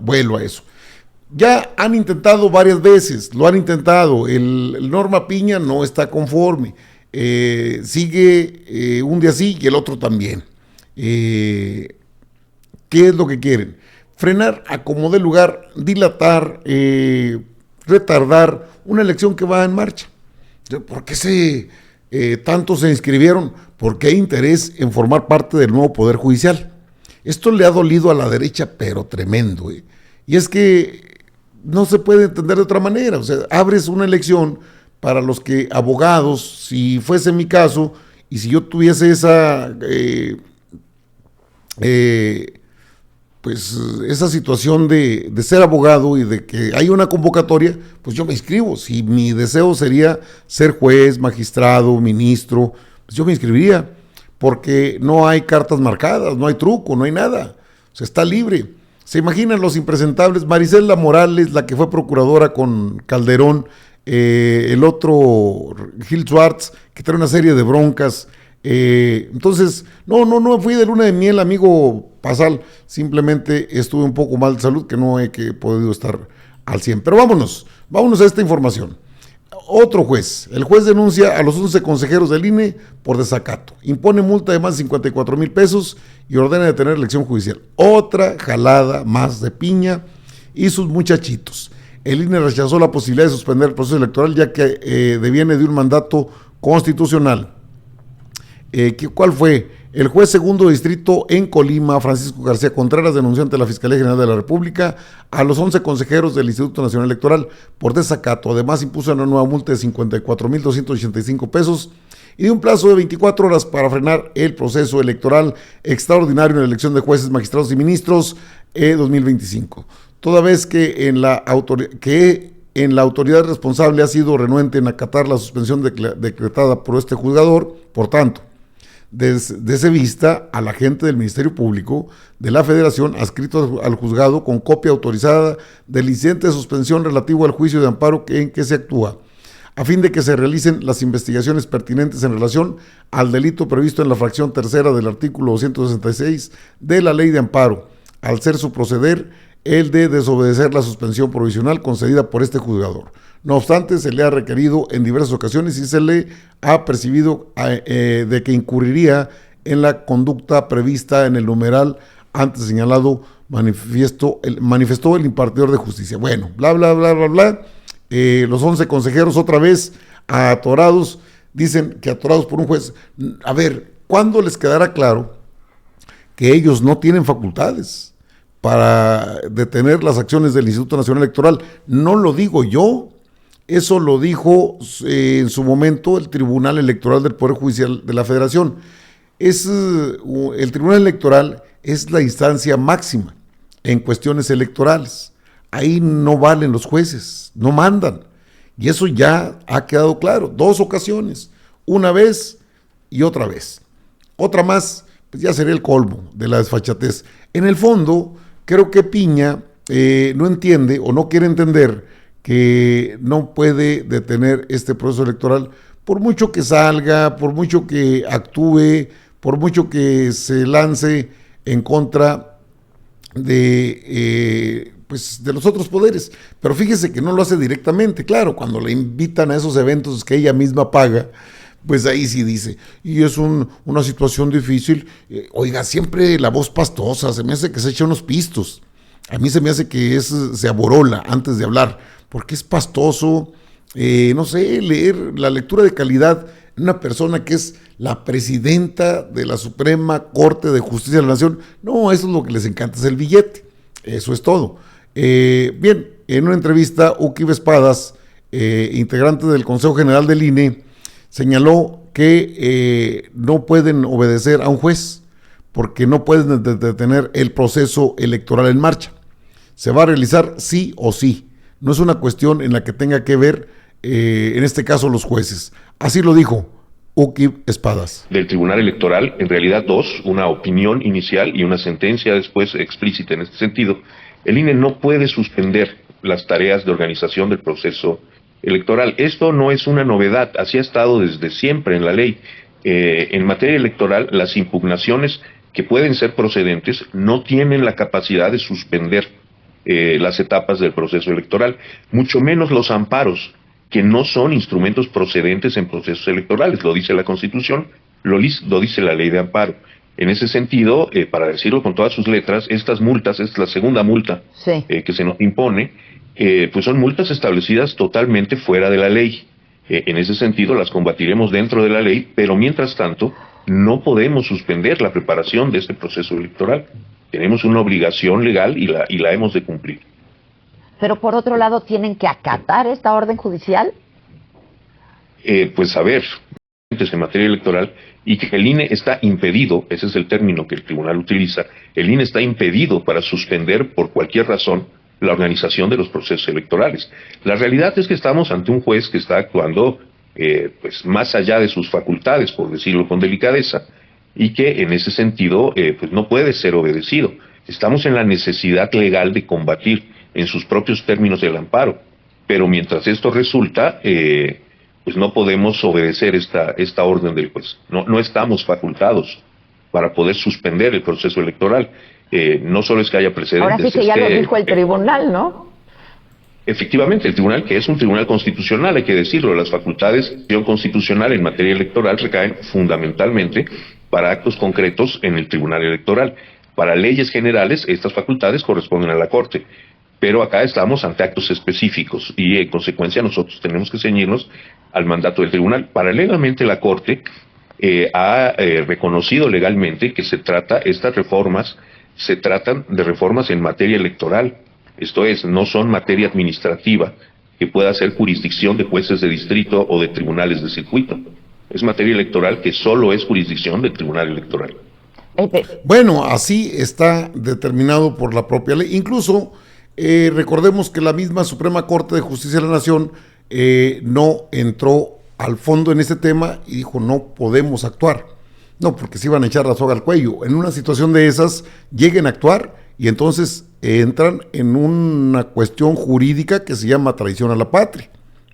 vuelo a eso. Ya han intentado varias veces, lo han intentado, el Norma Piña no está conforme, sigue un día sí y el otro también. ¿Qué es lo que quieren? Frenar a como dé lugar, dilatar, retardar una elección que va en marcha. ¿Por qué tantos se inscribieron? Porque hay interés en formar parte del nuevo Poder Judicial. Esto le ha dolido a la derecha, pero tremendo. Y es que no se puede entender de otra manera. O sea, abres una elección para los que abogados, si fuese mi caso, y si yo tuviese esa pues esa situación de ser abogado y de que hay una convocatoria, pues yo me inscribo. Si mi deseo sería ser juez, magistrado, ministro, pues yo me inscribiría, porque no hay cartas marcadas, no hay truco, no hay nada. O sea, está libre. ¿Se imaginan los impresentables? Marisela Morales, la que fue procuradora con Calderón, el otro Gil Schwartz, que trae una serie de broncas. Entonces, no fui de luna de miel, amigo Pasal, simplemente estuve un poco mal de salud, que no he podido estar al 100. Pero vámonos a esta información. Otro juez, el juez denuncia a los 11 consejeros del INE por desacato, impone multa de más de 54,000 pesos y ordena detener elección judicial. Otra jalada más de Piña y sus muchachitos. El INE rechazó la posibilidad de suspender el proceso electoral, ya que deviene de un mandato constitucional. ¿Cuál fue? El juez segundo distrito en Colima, Francisco García Contreras, denunció ante la Fiscalía General de la República a los 11 consejeros del Instituto Nacional Electoral por desacato. Además, impuso una nueva multa de 54,285 pesos y de un plazo de 24 horas para frenar el proceso electoral extraordinario en la elección de jueces, magistrados y ministros 2025. Toda vez que en la autoridad responsable ha sido renuente en acatar la suspensión decretada por este juzgador, por tanto, desde vista al agente del Ministerio Público de la Federación adscrito al juzgado con copia autorizada del incidente de suspensión relativo al juicio de amparo en que se actúa, a fin de que se realicen las investigaciones pertinentes en relación al delito previsto en la fracción tercera del artículo 266 de la Ley de Amparo, al ser su proceder el de desobedecer la suspensión provisional concedida por este juzgador. No obstante, se le ha requerido en diversas ocasiones y se le ha percibido de que incurriría en la conducta prevista en el numeral antes señalado, manifestó el impartidor de justicia. Bueno, bla, bla, bla, bla, bla. Los 11 consejeros otra vez atorados, dicen que atorados por un juez. A ver, ¿cuándo les quedará claro que ellos no tienen facultades para detener las acciones del Instituto Nacional Electoral? No lo digo yo, eso lo dijo en su momento el Tribunal Electoral del Poder Judicial de la Federación. El Tribunal Electoral es la instancia máxima en cuestiones electorales. Ahí no valen los jueces, no mandan. Y eso ya ha quedado claro, 2 ocasiones, una vez y otra vez. Otra más, pues ya sería el colmo de la desfachatez. En el fondo, creo que Piña no entiende o no quiere entender que no puede detener este proceso electoral, por mucho que salga, por mucho que actúe, por mucho que se lance en contra de los otros poderes. Pero fíjese que no lo hace directamente. Claro, cuando le invitan a esos eventos que ella misma paga, pues ahí sí dice, y es una situación difícil. Oiga, siempre la voz pastosa, se me hace que se echa unos pistos. A mí se me hace que se aborola antes de hablar, porque es pastoso, no sé, leer la lectura de calidad en una persona que es la presidenta de la Suprema Corte de Justicia de la Nación. No, eso es lo que les encanta, es el billete, eso es todo. Bien, en una entrevista, Uki Espadas, integrante del Consejo General del INE, señaló que no pueden obedecer a un juez, porque no pueden detener el proceso electoral en marcha. Se va a realizar sí o sí. No es una cuestión en la que tenga que ver, en este caso, los jueces. Así lo dijo Uki Espadas. Del Tribunal Electoral, en realidad 2, una opinión inicial y una sentencia después explícita en este sentido. El INE no puede suspender las tareas de organización del proceso electoral. Esto no es una novedad, así ha estado desde siempre en la ley. En materia electoral, las impugnaciones que pueden ser procedentes no tienen la capacidad de suspender las etapas del proceso electoral, mucho menos los amparos, que no son instrumentos procedentes en procesos electorales, lo dice la Constitución, lo dice la ley de amparo. En ese sentido, para decirlo con todas sus letras, estas multas, es la segunda multa sí. Que se nos impone, pues son multas establecidas totalmente fuera de la ley. En ese sentido las combatiremos dentro de la ley, pero mientras tanto no podemos suspender la preparación de este proceso electoral. Tenemos una obligación legal y la hemos de cumplir. Pero por otro lado, ¿tienen que acatar esta orden judicial? Pues a ver, en materia electoral, y que el INE está impedido, ese es el término que el tribunal utiliza, el INE está impedido para suspender por cualquier razón la organización de los procesos electorales. La realidad es que estamos ante un juez que está actuando pues más allá de sus facultades, por decirlo con delicadeza, y que en ese sentido pues no puede ser obedecido. Estamos en la necesidad legal de combatir en sus propios términos el amparo, pero mientras esto resulta, pues no podemos obedecer esta orden del juez. No estamos facultados para poder suspender el proceso electoral. No solo es que haya precedentes. Ahora sí que ya lo dijo el tribunal, ¿no? Efectivamente, el tribunal, que es un tribunal constitucional, hay que decirlo, las facultades de acción constitucional en materia electoral recaen fundamentalmente para actos concretos en el tribunal electoral. Para leyes generales, estas facultades corresponden a la Corte, pero acá estamos ante actos específicos y en consecuencia nosotros tenemos que ceñirnos al mandato del tribunal. Paralelamente, la Corte ha reconocido legalmente que estas reformas se tratan de reformas en materia electoral. Esto es, no son materia administrativa que pueda ser jurisdicción de jueces de distrito o de tribunales de circuito. Es materia electoral que solo es jurisdicción del tribunal electoral. Bueno, así está determinado por la propia ley. Incluso recordemos que la misma Suprema Corte de Justicia de la Nación no entró al fondo en este tema y dijo no podemos actuar. No, porque se iban a echar la soga al cuello. En una situación de esas, lleguen a actuar y entonces entran en una cuestión jurídica que se llama traición a la patria.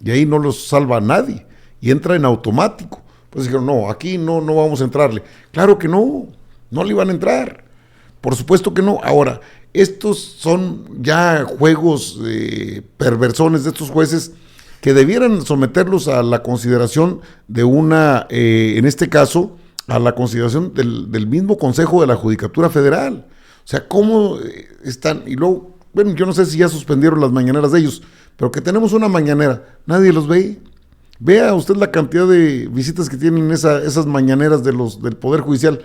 Y ahí no los salva a nadie. Y entra en automático. Pues dijeron, no, aquí no vamos a entrarle. Claro que no le iban a entrar. Por supuesto que no. Ahora, estos son ya juegos perversones de estos jueces que debieran someterlos a la consideración de una, en este caso, a la consideración del mismo Consejo de la Judicatura Federal. O sea, ¿cómo están? Y luego, bueno, yo no sé si ya suspendieron las mañaneras de ellos, pero que tenemos una mañanera, nadie los ve. Vea usted la cantidad de visitas que tienen esas mañaneras del Poder Judicial.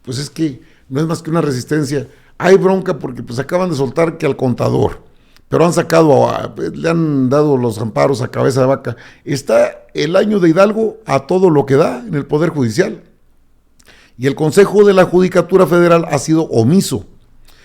Pues es que no es más que una resistencia. Hay bronca porque pues acaban de soltar que al contador, pero han sacado, le han dado los amparos a cabeza de vaca. Está el año de Hidalgo a todo lo que da en el Poder Judicial. Y el Consejo de la Judicatura Federal ha sido omiso.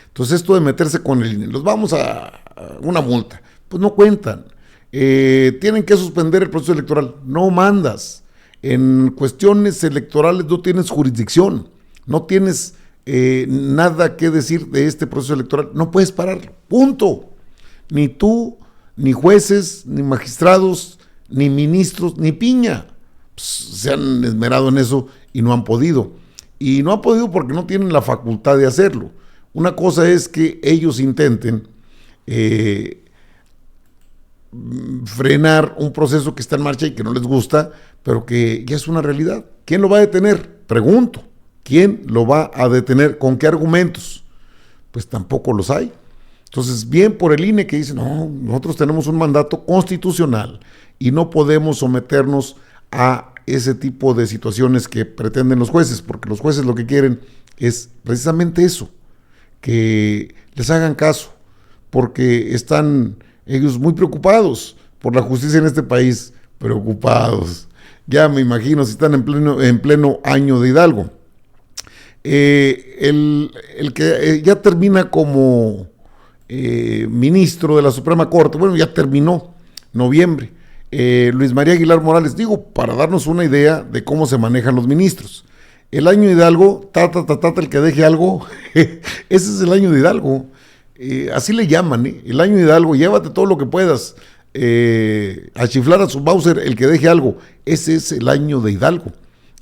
Entonces esto de meterse con el INE, los vamos a una multa, pues no cuentan. Tienen que suspender el proceso electoral, no mandas. En cuestiones electorales no tienes jurisdicción, no tienes nada que decir de este proceso electoral, no puedes pararlo, punto. Ni tú, ni jueces, ni magistrados, ni ministros, ni piña. Pues, se han esmerado en eso y no han podido. Y no han podido porque no tienen la facultad de hacerlo. Una cosa es que ellos intenten frenar un proceso que está en marcha y que no les gusta, pero que ya es una realidad. ¿Quién lo va a detener? Pregunto. ¿Quién lo va a detener? ¿Con qué argumentos? Pues tampoco los hay. Entonces, bien por el INE que dice, no, nosotros tenemos un mandato constitucional y no podemos someternos a ese tipo de situaciones que pretenden los jueces, porque los jueces lo que quieren es precisamente eso, que les hagan caso, porque están ellos muy preocupados por la justicia en este país, preocupados. Ya me imagino si están en pleno año de Hidalgo. El que ya termina como ministro de la Suprema Corte, bueno, ya terminó, noviembre, Luis María Aguilar Morales, digo, para darnos una idea de cómo se manejan los ministros. El año de Hidalgo, el que deje algo, ese es el año de Hidalgo, así le llaman, el año de Hidalgo, llévate todo lo que puedas, a chiflar a su Bowser, el que deje algo, ese es el año de Hidalgo,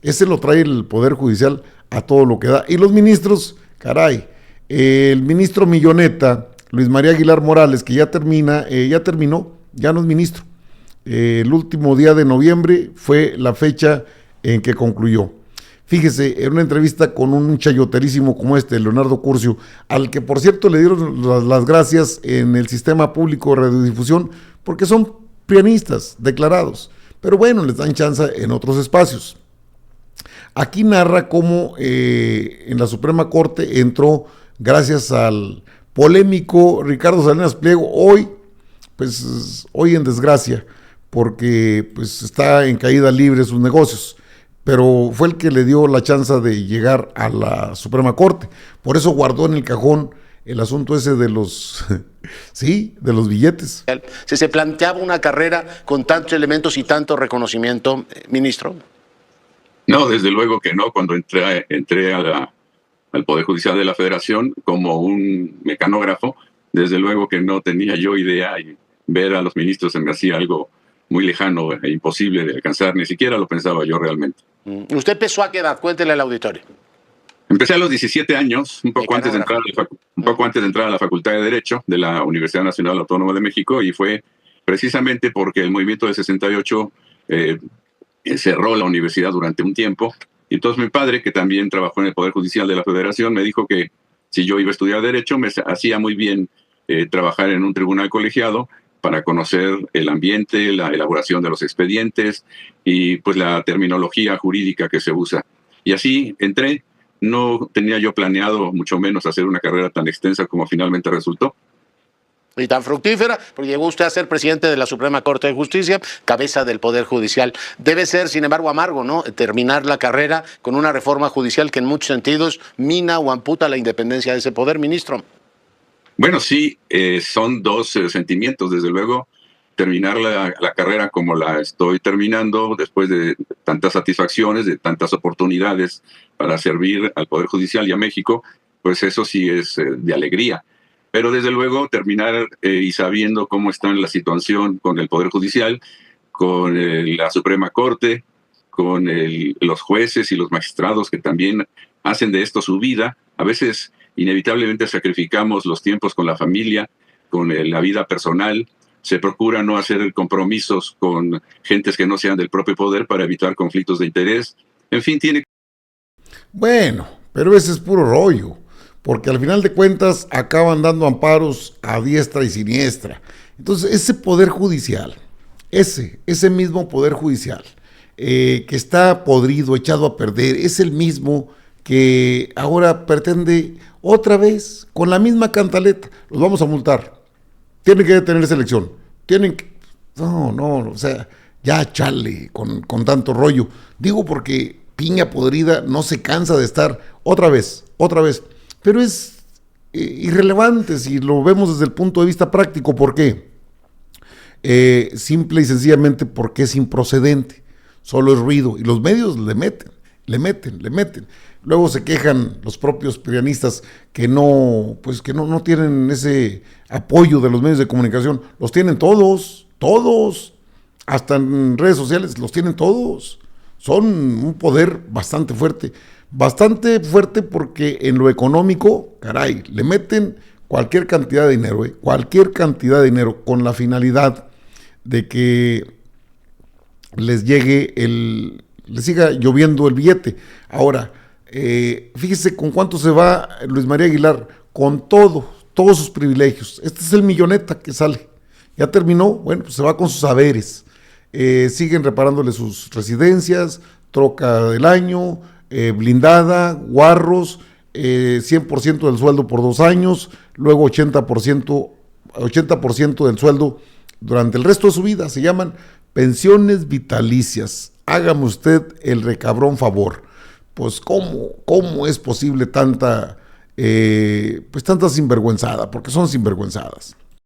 ese lo trae el Poder Judicial a todo lo que da. Y los ministros, caray, el ministro Milloneta Luis María Aguilar Morales, que ya terminó, ya no es ministro. El último día de noviembre fue la fecha en que concluyó. Fíjese, en una entrevista con un chayoterísimo como Leonardo Curcio, al que por cierto le dieron las gracias en el sistema público de radiodifusión, porque son prianistas declarados, pero bueno, les dan chance en otros espacios. Aquí narra cómo en la Suprema Corte entró gracias al polémico Ricardo Salinas Pliego, hoy en desgracia, porque pues está en caída libre sus negocios, pero fue el que le dio la chance de llegar a la Suprema Corte. Por eso guardó en el cajón el asunto ese de los, sí, de los billetes. Si se planteaba una carrera con tantos elementos y tanto reconocimiento, ministro. No, desde luego que no. Cuando entré al Poder Judicial de la Federación como un mecanógrafo, desde luego que no tenía yo idea, y ver a los ministros se me hacía algo muy lejano e imposible de alcanzar, ni siquiera lo pensaba yo realmente. ¿Usted empezó a qué edad? Cuéntele al auditorio. Empecé a los 17 años, un poco antes de entrar a la Facultad de Derecho de la Universidad Nacional Autónoma de México, y fue precisamente porque el movimiento del 68 cerró la universidad durante un tiempo. Y entonces mi padre, que también trabajó en el Poder Judicial de la Federación, me dijo que si yo iba a estudiar Derecho, me hacía muy bien trabajar en un tribunal colegiado para conocer el ambiente, la elaboración de los expedientes y pues la terminología jurídica que se usa. Y así entré. No tenía yo planeado, mucho menos, hacer una carrera tan extensa como finalmente resultó. Y tan fructífera, porque llegó usted a ser presidente de la Suprema Corte de Justicia, cabeza del Poder Judicial. Debe ser, sin embargo, amargo, ¿no?, terminar la carrera con una reforma judicial que en muchos sentidos mina o amputa la independencia de ese poder, ministro. Bueno, sí, son dos sentimientos, desde luego. Terminar la carrera como la estoy terminando, después de tantas satisfacciones, de tantas oportunidades para servir al Poder Judicial y a México, pues eso sí es de alegría. Pero desde luego terminar y sabiendo cómo está la situación con el Poder Judicial, con la Suprema Corte, con los jueces y los magistrados que también hacen de esto su vida. A veces inevitablemente sacrificamos los tiempos con la familia, con la vida personal. Se procura no hacer compromisos con gentes que no sean del propio poder para evitar conflictos de interés. En fin, tiene... Bueno, pero ese es puro rollo, porque al final de cuentas acaban dando amparos a diestra y siniestra. Entonces, ese poder judicial, ese mismo poder judicial, que está podrido, echado a perder, es el mismo que ahora pretende otra vez, con la misma cantaleta, los vamos a multar. Tienen que detener esa elección. O sea, ya chale con tanto rollo. Digo porque piña podrida no se cansa de estar otra vez. Pero es irrelevante si lo vemos desde el punto de vista práctico. ¿Por qué? Simple y sencillamente porque es improcedente. Solo es ruido. Y los medios le meten. Luego se quejan los propios prianistas que no tienen ese apoyo de los medios de comunicación. Los tienen todos, hasta en redes sociales los tienen todos. Son un poder bastante fuerte porque en lo económico, caray, le meten cualquier cantidad de dinero, con la finalidad de que les siga lloviendo el billete. Ahora, fíjese con cuánto se va Luis María Aguilar, con todos sus privilegios. Este es el milloneta que sale. Ya terminó, bueno, pues se va con sus haberes. Siguen reparándole sus residencias, troca del año, blindada, guarros, 100% del sueldo por 2 años, luego 80% del sueldo durante el resto de su vida. Se llaman pensiones vitalicias. Hágame usted el recabrón favor. Pues ¿cómo es posible tanta sinvergüenzada? Porque son sinvergüenzadas.